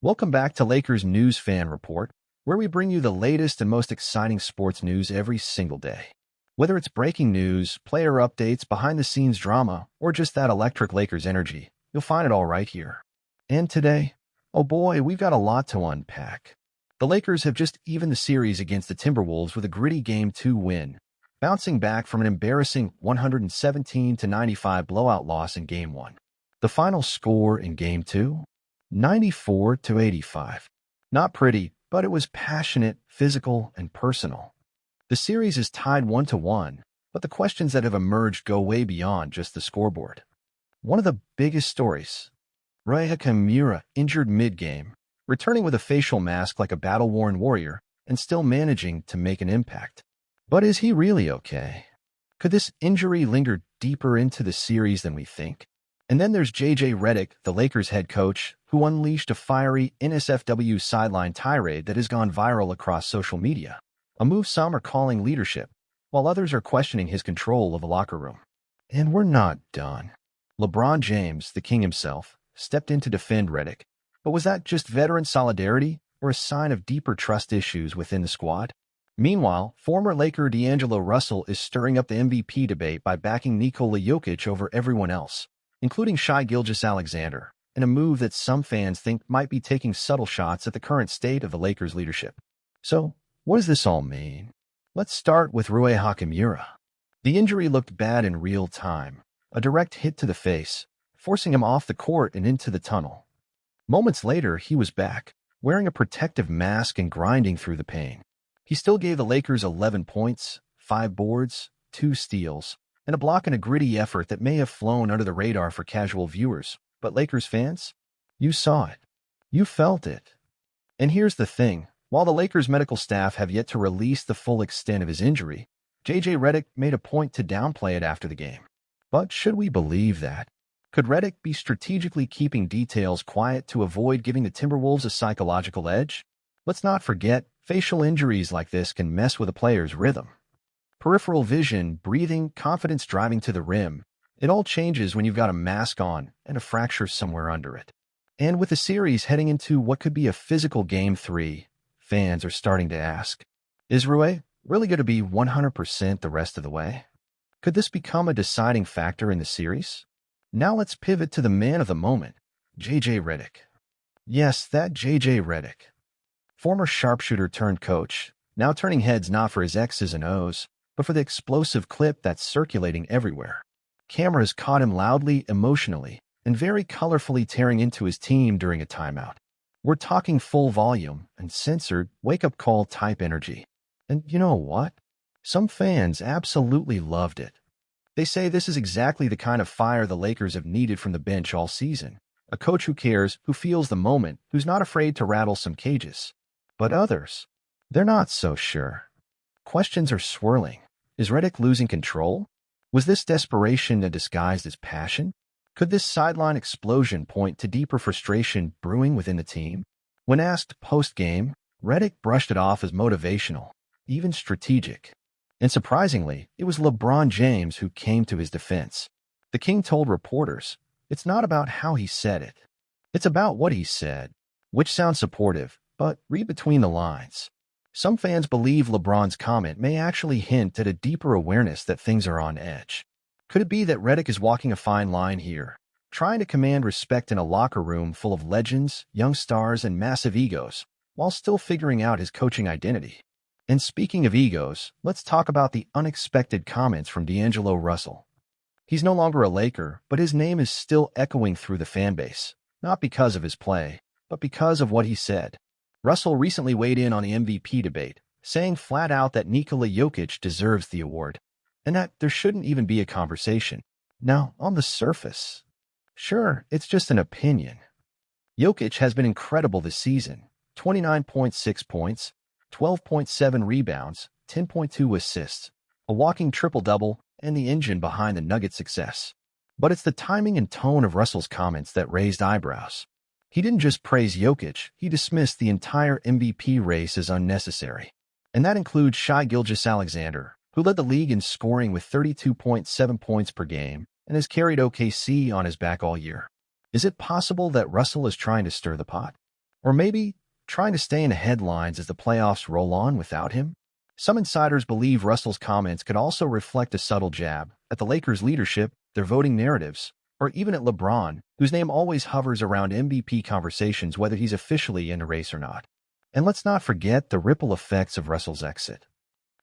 Welcome back to Lakers News Fan Report, where we bring you the latest and most exciting sports news every single day. Whether it's breaking news, player updates, behind-the-scenes drama, or just that electric Lakers energy, you'll find it all right here. And today, oh boy, we've got a lot to unpack. The Lakers have just evened the series against the Timberwolves with a gritty Game 2 win, bouncing back from an embarrassing 117-95 blowout loss in Game 1. The final score in Game 2? 94-85. Not pretty, but it was passionate, physical, and personal. The series is tied 1-1, but the questions that have emerged go way beyond just the scoreboard. One of the biggest stories: Rui Hachimura injured mid-game, returning with a facial mask like a battle-worn warrior and still managing to make an impact. But is he really okay? Could this injury linger deeper into the series than we think? And then there's J.J. Redick, the Lakers head coach, who unleashed a fiery NSFW sideline tirade that has gone viral across social media, a move some are calling leadership, while others are questioning his control of the locker room. And we're not done. LeBron James, the king himself, stepped in to defend Redick, but was that just veteran solidarity or a sign of deeper trust issues within the squad? Meanwhile, former Laker D'Angelo Russell is stirring up the MVP debate by backing Nikola Jokic over everyone else, including Shai Gilgeous-Alexander, in a move that some fans think might be taking subtle shots at the current state of the Lakers' leadership. So, what does this all mean? Let's start with Rui Hachimura. The injury looked bad in real time, a direct hit to the face, forcing him off the court and into the tunnel. Moments later, he was back, wearing a protective mask and grinding through the pain. He still gave the Lakers 11 points, 5 boards, 2 steals, and a block in a gritty effort that may have flown under the radar for casual viewers. But Lakers fans, you saw it. You felt it. And here's the thing. While the Lakers medical staff have yet to release the full extent of his injury, J.J. Redick made a point to downplay it after the game. But should we believe that? Could Redick be strategically keeping details quiet to avoid giving the Timberwolves a psychological edge? Let's not forget, facial injuries like this can mess with a player's rhythm. Peripheral vision, breathing, confidence driving to the rim. It all changes when you've got a mask on and a fracture somewhere under it. And with the series heading into what could be a physical Game 3, fans are starting to ask, is Rui really going to be 100% the rest of the way? Could this become a deciding factor in the series? Now let's pivot to the man of the moment, J.J. Redick. Yes, that J.J. Redick. Former sharpshooter turned coach, now turning heads not for his X's and O's, but for the explosive clip that's circulating everywhere. Cameras caught him loudly, emotionally, and very colorfully tearing into his team during a timeout. We're talking full volume and censored, wake-up call type energy. And you know what? Some fans absolutely loved it. They say this is exactly the kind of fire the Lakers have needed from the bench all season. A coach who cares, who feels the moment, who's not afraid to rattle some cages. But others, they're not so sure. Questions are swirling. Is Redick losing control? Was this desperation disguised as passion? Could this sideline explosion point to deeper frustration brewing within the team? When asked post-game, Redick brushed it off as motivational, even strategic. And surprisingly, it was LeBron James who came to his defense. The King told reporters, it's not about how he said it. It's about what he said, which sounds supportive, but read between the lines. Some fans believe LeBron's comment may actually hint at a deeper awareness that things are on edge. Could it be that Redick is walking a fine line here, trying to command respect in a locker room full of legends, young stars, and massive egos, while still figuring out his coaching identity? And speaking of egos, let's talk about the unexpected comments from D'Angelo Russell. He's no longer a Laker, but his name is still echoing through the fanbase, not because of his play, but because of what he said. Russell recently weighed in on the MVP debate, saying flat out that Nikola Jokic deserves the award, and that there shouldn't even be a conversation. Now, on the surface, sure, it's just an opinion. Jokic has been incredible this season. 29.6 points, 12.7 rebounds, 10.2 assists, a walking triple-double, and the engine behind the Nuggets' success. But it's the timing and tone of Russell's comments that raised eyebrows. He didn't just praise Jokic, he dismissed the entire MVP race as unnecessary. And that includes Shai Gilgeous-Alexander, who led the league in scoring with 32.7 points per game and has carried OKC on his back all year. Is it possible that Russell is trying to stir the pot? Or maybe trying to stay in the headlines as the playoffs roll on without him? Some insiders believe Russell's comments could also reflect a subtle jab at the Lakers' leadership, their voting narratives, or even at LeBron, whose name always hovers around MVP conversations whether he's officially in a race or not. And let's not forget the ripple effects of Russell's exit.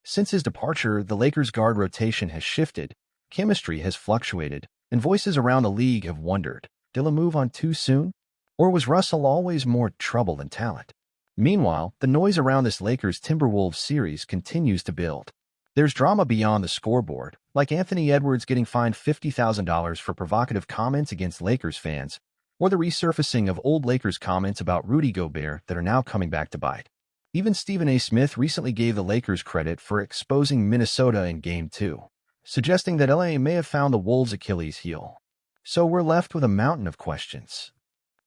Since his departure, the Lakers' guard rotation has shifted, chemistry has fluctuated, and voices around the league have wondered, did he move on too soon? Or was Russell always more trouble than talent? Meanwhile, the noise around this Lakers-Timberwolves series continues to build. There's drama beyond the scoreboard, like Anthony Edwards getting fined $50,000 for provocative comments against Lakers fans, or the resurfacing of old Lakers comments about Rudy Gobert that are now coming back to bite. Even Stephen A. Smith recently gave the Lakers credit for exposing Minnesota in Game 2, suggesting that LA may have found the Wolves' Achilles heel. So we're left with a mountain of questions.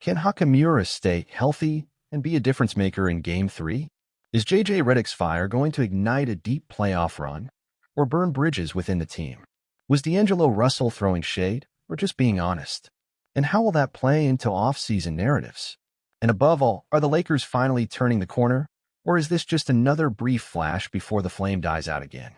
Can Hachimura stay healthy and be a difference maker in Game 3? Is J.J. Redick's fire going to ignite a deep playoff run or burn bridges within the team? Was D'Angelo Russell throwing shade or just being honest? And how will that play into off-season narratives? And above all, are the Lakers finally turning the corner, or is this just another brief flash before the flame dies out again?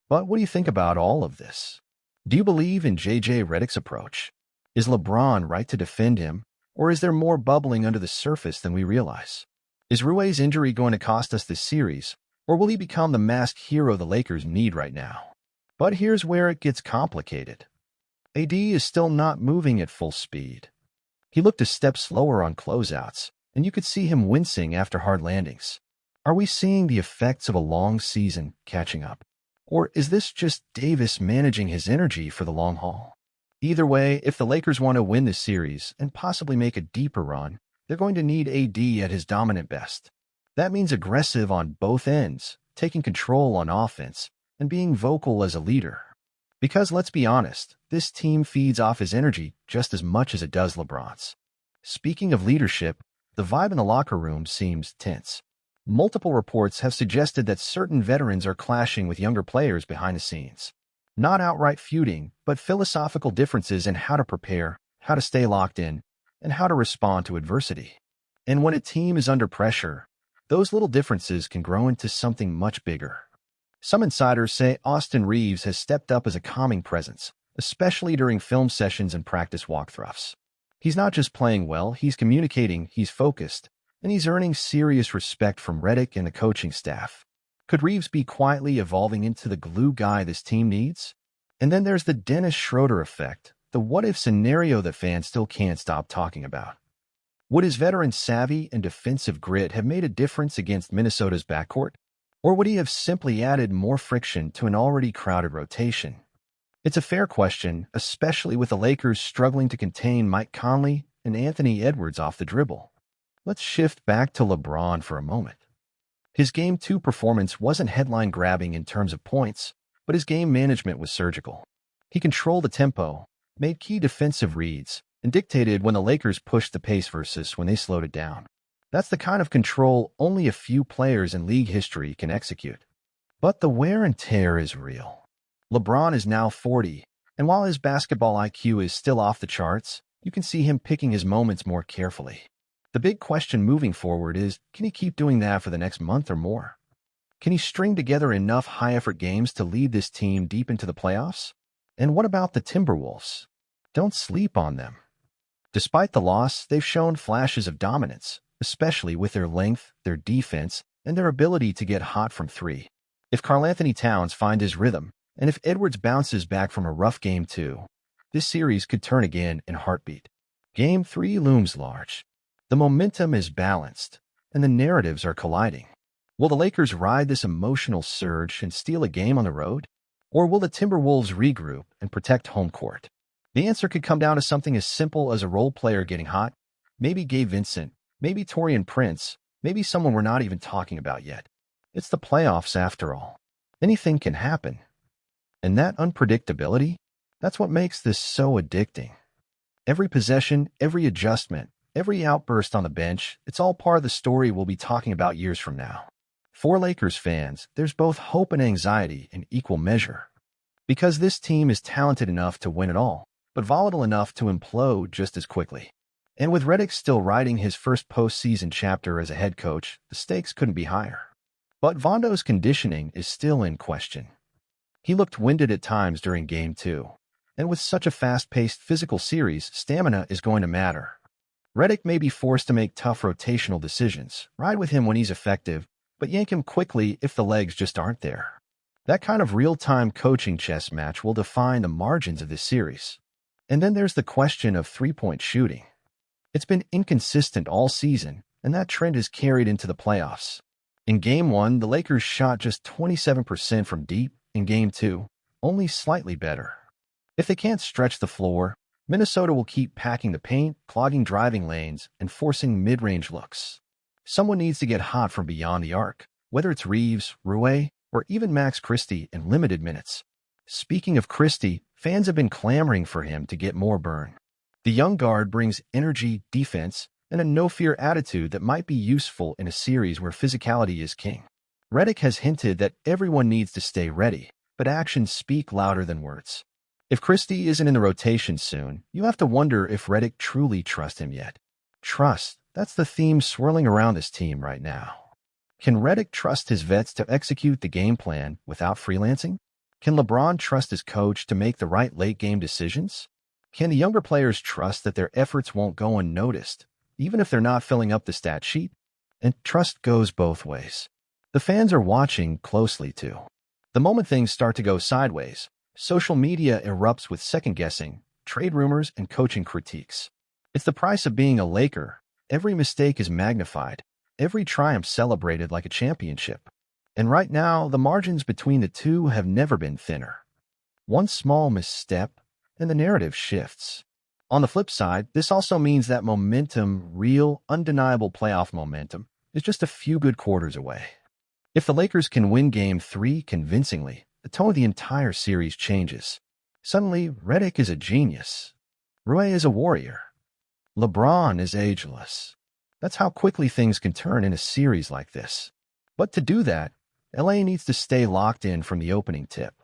But what do you think about all of this? Do you believe in J.J. Redick's approach? Is LeBron right to defend him, or is there more bubbling under the surface than we realize? Is Rui's injury going to cost us this series, or will he become the masked hero the Lakers need right now? But here's where it gets complicated. AD is still not moving at full speed. He looked a step slower on closeouts, and you could see him wincing after hard landings. Are we seeing the effects of a long season catching up? Or is this just Davis managing his energy for the long haul? Either way, if the Lakers want to win this series and possibly make a deeper run, they're going to need AD at his dominant best. That means aggressive on both ends, taking control on offense, and being vocal as a leader. Because let's be honest, this team feeds off his energy just as much as it does LeBron's. Speaking of leadership, the vibe in the locker room seems tense. Multiple reports have suggested that certain veterans are clashing with younger players behind the scenes. Not outright feuding, but philosophical differences in how to prepare, how to stay locked in, and how to respond to adversity. And when a team is under pressure, those little differences can grow into something much bigger. Some insiders say Austin Reaves has stepped up as a calming presence, especially during film sessions and practice walkthroughs. He's not just playing well, he's communicating, he's focused, and he's earning serious respect from Redick and the coaching staff. Could Reaves be quietly evolving into the glue guy this team needs? And then there's the Dennis Schroeder effect, the what-if scenario that fans still can't stop talking about. Would his veteran savvy and defensive grit have made a difference against Minnesota's backcourt? Or would he have simply added more friction to an already crowded rotation? It's a fair question, especially with the Lakers struggling to contain Mike Conley and Anthony Edwards off the dribble. Let's shift back to LeBron for a moment. His Game 2 performance wasn't headline-grabbing in terms of points, but his game management was surgical. He controlled the tempo, made key defensive reads, and dictated when the Lakers pushed the pace versus when they slowed it down. That's the kind of control only a few players in league history can execute. But the wear and tear is real. LeBron is now 40, and while his basketball IQ is still off the charts, you can see him picking his moments more carefully. The big question moving forward is, can he keep doing that for the next month or more? Can he string together enough high-effort games to lead this team deep into the playoffs? And what about the Timberwolves? Don't sleep on them. Despite the loss, they've shown flashes of dominance, especially with their length, their defense, and their ability to get hot from three. If Karl-Anthony Towns finds his rhythm, and if Edwards bounces back from a rough Game 2, this series could turn again in a heartbeat. Game 3 looms large. The momentum is balanced, and the narratives are colliding. Will the Lakers ride this emotional surge and steal a game on the road? Or will the Timberwolves regroup and protect home court? The answer could come down to something as simple as a role player getting hot, maybe Gabe Vincent, maybe Taurean Prince, maybe someone we're not even talking about yet. It's the playoffs after all. Anything can happen. And that unpredictability, that's what makes this so addicting. Every possession, every adjustment, every outburst on the bench, it's all part of the story we'll be talking about years from now. For Lakers fans, there's both hope and anxiety in equal measure. Because this team is talented enough to win it all, but volatile enough to implode just as quickly. And with Redick still writing his first postseason chapter as a head coach, the stakes couldn't be higher. But Vondo's conditioning is still in question. He looked winded at times during Game 2. And with such a fast-paced physical series, stamina is going to matter. Redick may be forced to make tough rotational decisions, ride with him when he's effective, but yank him quickly if the legs just aren't there. That kind of real-time coaching chess match will define the margins of this series. And then there's the question of three-point shooting. It's been inconsistent all season, and that trend is carried into the playoffs. In Game 1, the Lakers shot just 27% from deep. In Game 2, only slightly better. If they can't stretch the floor, Minnesota will keep packing the paint, clogging driving lanes, and forcing mid-range looks. Someone needs to get hot from beyond the arc, whether it's Reeves, Rui, or even Max Christie in limited minutes. Speaking of Christie, fans have been clamoring for him to get more burn. The young guard brings energy, defense, and a no-fear attitude that might be useful in a series where physicality is king. Redick has hinted that everyone needs to stay ready, but actions speak louder than words. If Christie isn't in the rotation soon, you have to wonder if Redick truly trusts him yet. Trust, that's the theme swirling around this team right now. Can Redick trust his vets to execute the game plan without freelancing? Can LeBron trust his coach to make the right late-game decisions? Can the younger players trust that their efforts won't go unnoticed, even if they're not filling up the stat sheet? And trust goes both ways. The fans are watching closely, too. The moment things start to go sideways, social media erupts with second-guessing, trade rumors, and coaching critiques. It's the price of being a Laker. Every mistake is magnified, every triumph celebrated like a championship. And right now, the margins between the two have never been thinner. One small misstep, and the narrative shifts. On the flip side, this also means that momentum, real, undeniable playoff momentum, is just a few good quarters away. If the Lakers can win Game 3 convincingly, the tone of the entire series changes. Suddenly, Redick is a genius. Rui is a warrior. LeBron is ageless. That's how quickly things can turn in a series like this. But to do that, LA needs to stay locked in from the opening tip.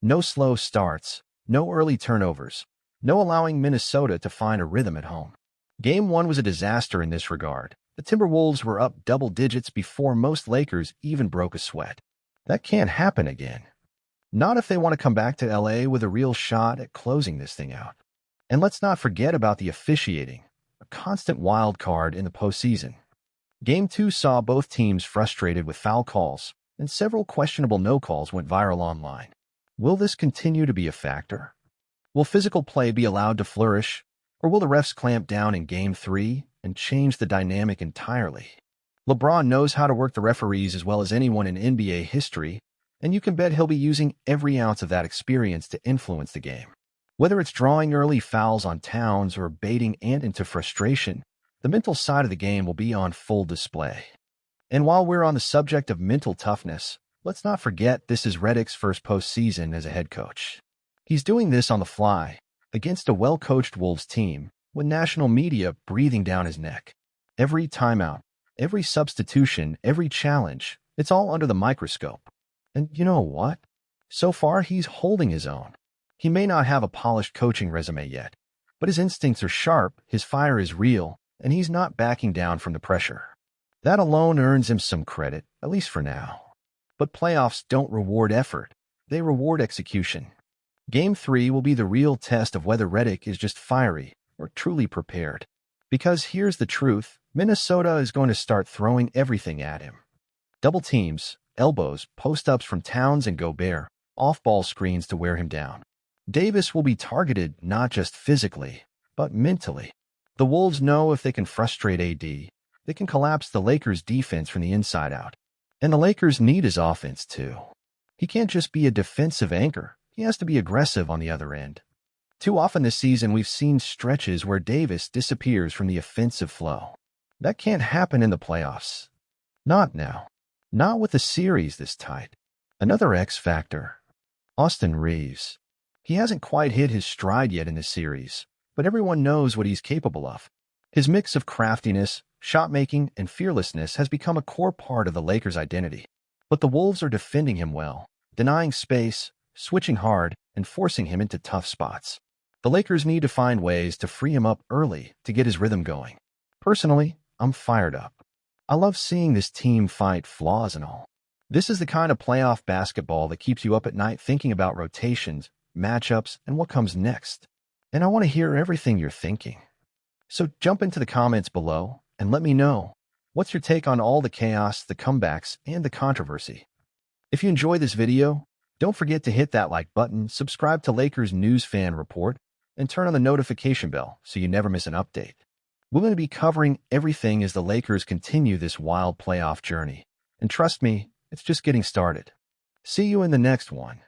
No slow starts, no early turnovers, no allowing Minnesota to find a rhythm at home. Game 1 was a disaster in this regard. The Timberwolves were up double digits before most Lakers even broke a sweat. That can't happen again. Not if they want to come back to LA with a real shot at closing this thing out. And let's not forget about the officiating, a constant wild card in the postseason. Game 2 saw both teams frustrated with foul calls, and several questionable no-calls went viral online. Will this continue to be a factor? Will physical play be allowed to flourish, or will the refs clamp down in Game 3 and change the dynamic entirely? LeBron knows how to work the referees as well as anyone in NBA history, and you can bet he'll be using every ounce of that experience to influence the game. Whether it's drawing early fouls on Towns or baiting Ant into frustration, the mental side of the game will be on full display. And while we're on the subject of mental toughness, let's not forget this is Redick's first postseason as a head coach. He's doing this on the fly, against a well-coached Wolves team, with national media breathing down his neck. Every timeout, every substitution, every challenge, it's all under the microscope. And you know what? So far, he's holding his own. He may not have a polished coaching resume yet, but his instincts are sharp, his fire is real, and he's not backing down from the pressure. That alone earns him some credit, at least for now. But playoffs don't reward effort. They reward execution. Game 3 will be the real test of whether Redick is just fiery or truly prepared. Because here's the truth, Minnesota is going to start throwing everything at him. Double teams, elbows, post-ups from Towns and Gobert, off-ball screens to wear him down. Davis will be targeted not just physically, but mentally. The Wolves know if they can frustrate AD, they can collapse the Lakers' defense from the inside out. And the Lakers need his offense too. He can't just be a defensive anchor. He has to be aggressive on the other end. Too often this season, we've seen stretches where Davis disappears from the offensive flow. That can't happen in the playoffs. Not now. Not with the series this tight. Another X factor. Austin Reeves. He hasn't quite hit his stride yet in this series, but everyone knows what he's capable of. His mix of craftiness, shot-making, and fearlessness has become a core part of the Lakers' identity. But the Wolves are defending him well, denying space, switching hard, and forcing him into tough spots. The Lakers need to find ways to free him up early to get his rhythm going. Personally, I'm fired up. I love seeing this team fight flaws and all. This is the kind of playoff basketball that keeps you up at night thinking about rotations, matchups, and what comes next. And I want to hear everything you're thinking. So jump into the comments below and let me know, what's your take on all the chaos, the comebacks, and the controversy? If you enjoyed this video, don't forget to hit that like button, subscribe to Lakers News Fan Report, and turn on the notification bell so you never miss an update. We're going to be covering everything as the Lakers continue this wild playoff journey. And trust me, it's just getting started. See you in the next one.